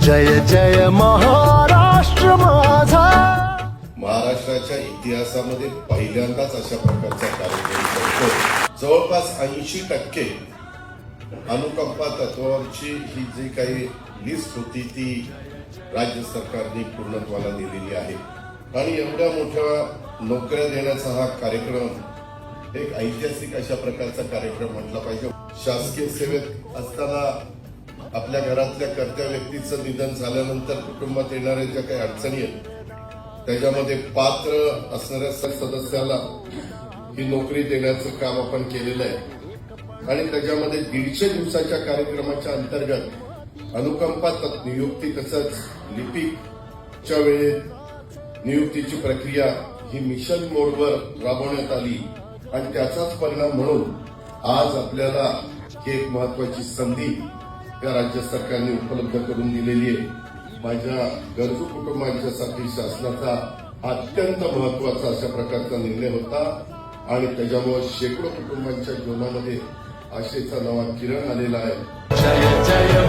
जय जय महाराष्ट्र माझा. महाराष्ट्राच्या इतिहासामध्ये पहिल्यांदाच अशा प्रकारचा कार्यक्रम करतो. जवळपास 80% अनुकंपा तत्वावरची ही जी काही लिस्ट होती ती राज्य सरकारने पूर्णत्वाला नेलेली आहे आणि एवढ्या मोठ्या नोकऱ्या देण्याचा हा कार्यक्रम एक ऐतिहासिक अशा प्रकारचा कार्यक्रम म्हटला पाहिजे. शासकीय सेवेत असताना आपल्या घरातल्या कर्त्या व्यक्तीचं निधन झाल्यानंतर कुटुंबात येणाऱ्या ज्या काही अडचणी आहेत त्याच्यामध्ये पात्र असणाऱ्या सदस्याला ही नोकरी देण्याचं काम आपण केलेलं आहे आणि त्याच्यामध्ये 150 दिवसाच्या कार्यक्रमाच्या अंतर्गत अनुकंपा नियुक्ती तसंच लिपिकच्या वेळेत नियुक्तीची प्रक्रिया ही मिशन मोडवर राबवण्यात आली आणि त्याचाच परिणाम म्हणून आज आपल्याला ही एक महत्वाची संधी या राज्य सरकारने उपलब्ध करून दिलेली आहे. माझ्या गरजू कुटुंबांच्यासाठी शासनाचा अत्यंत महत्वाचा अशा प्रकारचा निर्णय होता आणि त्याच्यामुळे शेकडो कुटुंबांच्या जीवनामध्ये आशेचा नवा किरण आलेला आहे. जय जय